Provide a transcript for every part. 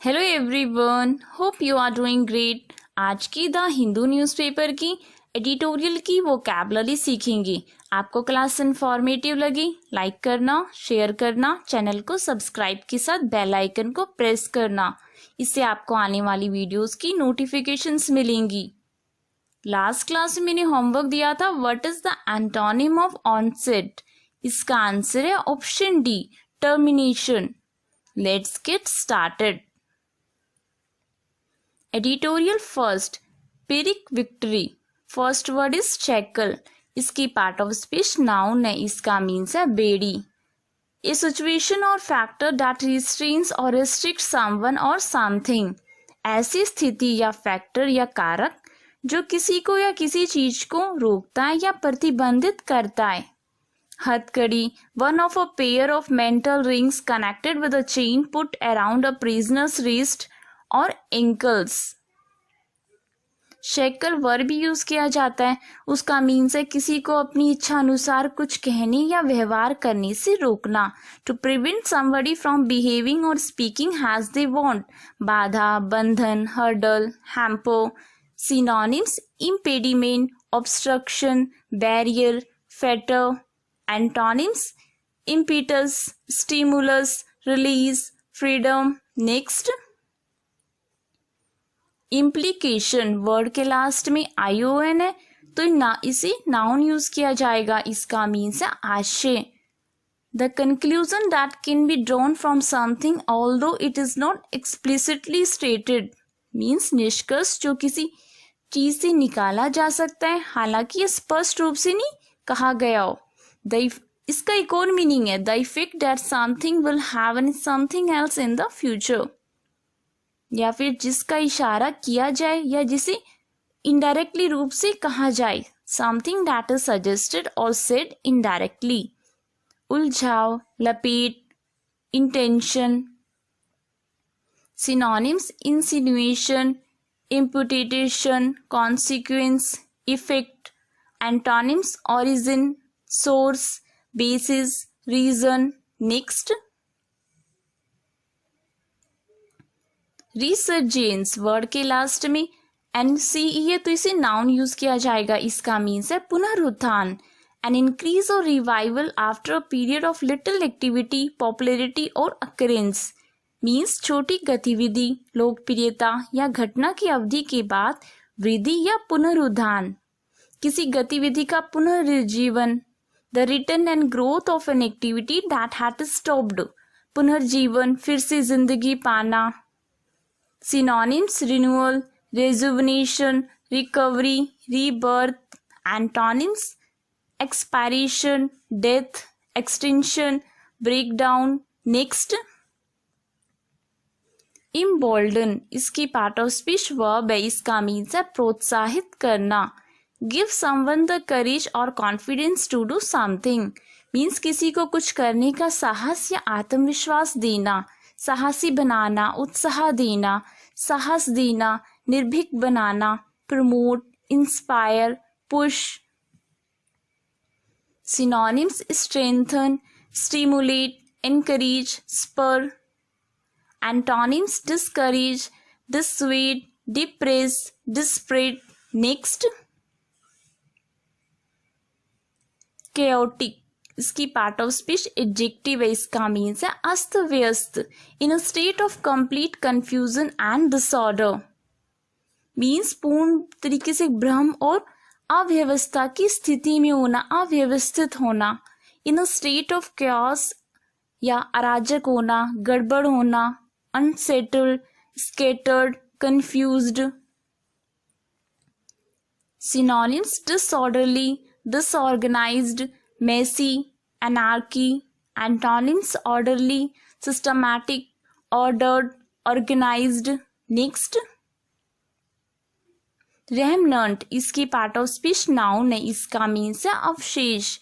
Hello everyone, hope you are doing great. आज की the Hindu newspaper की एडिटोरियल की वोकैबुलरी सीखेंगे। आपको क्लास इन्फॉर्मेटिव लगी? लाइक करना, शेयर करना, चैनल को सब्सक्राइब के साथ बेल आइकन को प्रेस करना। इससे आपको आने वाली वीडियोस की नोटिफिकेशंस मिलेंगी। लास्ट क्लास में मैंने होमवर्क दिया था, what is the antonym of onset. इसका आंसर है option D, termination. Let's get started. Editorial first, pyrrhic victory. First word is shackle. इसकी पार्ट ऑफ स्पीच नाउन है, इसका मीन्स है बेड़ी। ए सिचुएशन और फैक्टर दैट रिस्ट्रेन्स और रिस्ट्रिक्ट समवन और समथिंग। ऐसी स्थिति या फैक्टर या कारक जो किसी को या किसी चीज को रोकता है या प्रतिबंधित करता है। हथकड़ी, one of a pair of mental rings connected with a chain put around a prisoners wrist और एंकल्स। शेकल वर्ब भी यूज किया जाता है, उसका मीन्स है किसी को अपनी इच्छा अनुसार कुछ कहने या व्यवहार करने से रोकना। To prevent somebody from behaving और स्पीकिंग हैज दे वांट। बाधा, बंधन, hurdle, hamper. Synonyms, impediment, obstruction, barrier, fetter. Antonyms, impetus, stimulus, release, freedom. Next, implication. Word के लास्ट में ION है तो इसे नाउन यूज किया जाएगा, इसका मीन्स है आशय। The conclusion that can be drawn from something although it is not explicitly stated. Means निष्कर्ष जो किसी चीज से निकाला जा सकता है हालांकि ये स्पष्ट रूप से नहीं कहा गया हो। इसका एक और मीनिंग है, the effect that something will have on something else in the future. या फिर जिसका इशारा किया जाए या जिसे इनडायरेक्टली रूप से कहा जाए। समथिंग दैट इज सजेस्टेड और सेड इनडायरेक्टली। उलझाव, लपेट, intention. Synonyms, insinuation, imputation, consequence, effect. Antonyms, origin, source, basis, reason. Next, resurgence। Word के लास्ट में NCE है तो इसे नाउन यूज किया जाएगा, इसका मीन्स है पुनरुत्थान। An increase or revival after a period of little activity, popularity और occurrence। मीन्स छोटी गतिविधि, लोकप्रियता या घटना की अवधि के बाद वृद्धि या पुनरुत्थान। किसी गतिविधि का पुनर्जीवन। The return and growth of an activity that had stopped. पुनर्जीवन, फिर से जिंदगी पाना। Synonyms, renewal, rejuvenation, recovery, rebirth. Antonyms, expiration, death, extension, breakdown. Next, embolden. इसकी पार्ट ऑफ स्पीच वर्ब है, इसका मीन्स है प्रोत्साहित करना। गिव समवन द करेज और confidence to do something. Means किसी को कुछ करने का साहस या आत्मविश्वास देना, साहसी बनाना, उत्साह देना, साहस देना, निर्भीक बनाना। Promote, inspire, push. Synonyms, strengthen, stimulate, encourage, spur. Antonyms, discourage, dissuade, depress, disparate. Next, chaotic। इसकी पार्ट ऑफ स्पीच एडजेक्टिव है, इसका मीन्स है अस्त व्यस्त। In a state of complete confusion and disorder. Means पूर्ण तरीके से भ्रम और अव्यवस्था की स्थिति में होना, अव्यवस्थित होना। इन अ स्टेट ऑफ chaos या अराजक होना, गड़बड़ होना। unsettled, scattered, confused. Synonyms, disorderly, disorganized, messy, anarchy. Antonyms, orderly, systematic, ordered, organized. Next, remnant। इसकी पार्ट ऑफ स्पीच नाउन है, इसका मीन्स है अवशेष।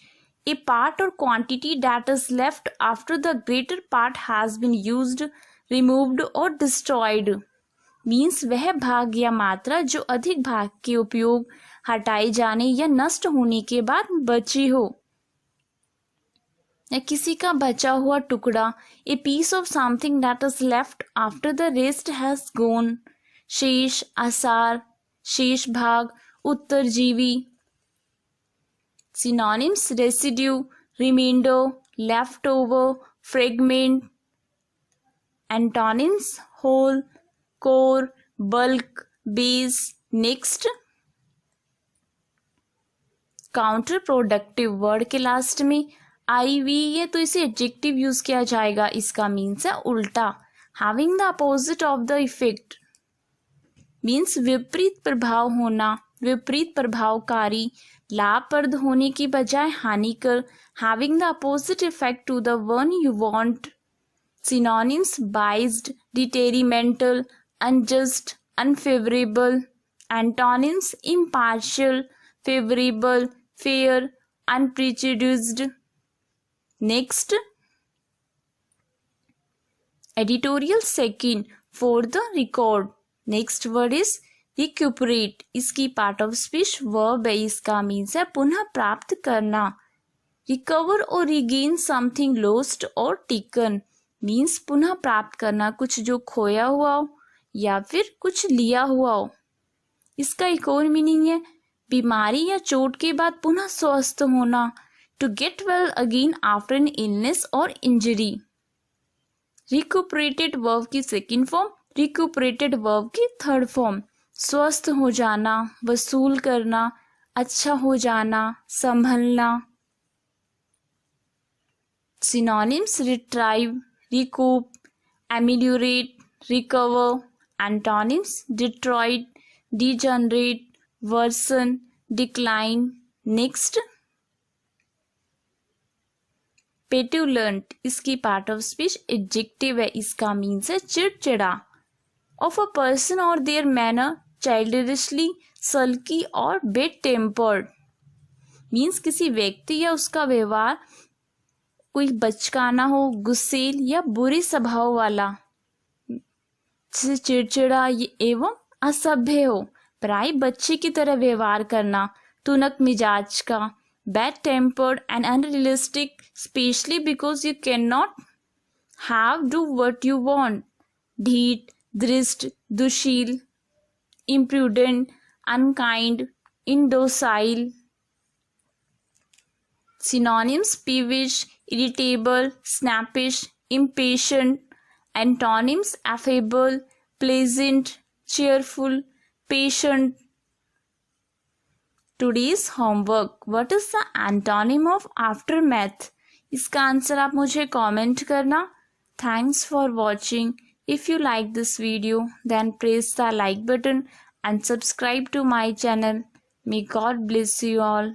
A part or quantity that is left after the greater part has been used, removed or destroyed। Means वह भाग या मात्रा जो अधिक भाग के उपयोग, हटाए जाने या नष्ट होने के बाद बची हो। या किसी का बचा हुआ टुकड़ा, a piece of something that is left after the rest has gone, शेष, आसार, शेष भाग, उत्तरजीवी। Synonyms residue, reminder, leftover, fragment. Antonyms whole, core, bulk, base. Next, counterproductive word के लास्ट में आई वी है तो इसे एडजेक्टिव यूज किया जाएगा, इसका मीन्स है उल्टा। Having the opposite of the effect means विपरीत प्रभाव होना, विपरीत प्रभावकारी, लाभप्रद होने की बजाय हानिकर। Having the opposite effect to the one you want. Synonyms biased, detrimental, unjust, unfavourable. Antonyms impartial, favourable, fair, unprejudiced. Next, editorial second for the record. Next word is recuperate, इसकी पार्ट ऑफ स्पीच वर्ब है, इसका means है पुनः प्राप्त करना। Recover और regain something lost और taken means पुनः प्राप्त करना, कुछ जो खोया हुआ हो या फिर कुछ लिया हुआ हो। इसका एक और मीनिंग है बीमारी या चोट के बाद पुनः स्वस्थ होना, to get well again after an illness और इंजरी। रिक्यूपरेटेड वर्ब की सेकेंड फॉर्म, रिक्यूपरेटेड वर्ब की थर्ड फॉर्म। स्वस्थ हो जाना, वसूल करना, अच्छा हो जाना, संभलना। Synonyms retrieve, recoup, ameliorate, recover. Antonyms deteriorate, degenerate, worsen, decline. Next, petulant, इसकी पार्ट ऑफ स्पीच एडजेक्टिव है, इसका मीन्स है चिड़चिड़ा। ऑफ अ पर्सन और देयर मैनर चाइल्डिशली, सल्की और बेड टेम्पर्ड मीन्स किसी व्यक्ति या उसका व्यवहार कोई बचकाना हो, गुस्सेल या बुरे स्वभाव वाला, जैसे चिड़चिड़ा एवं असभ्य हो, प्राय बच्चे की तरह व्यवहार करना, तुनक मिजाज का, bad tempered and unrealistic, especially because you cannot have do what you want, ढीठ, दृष्ट, दुशील, imprudent, unkind, indocile. Synonyms peevish, irritable, snappish, impatient. Antonyms affable, pleasant, cheerful, patient. Today's homework, what is the antonym of aftermath? इसका answer आप मुझे comment करना। Thanks for watching. If you like this video, then press the like button and subscribe to my channel. May God bless you all.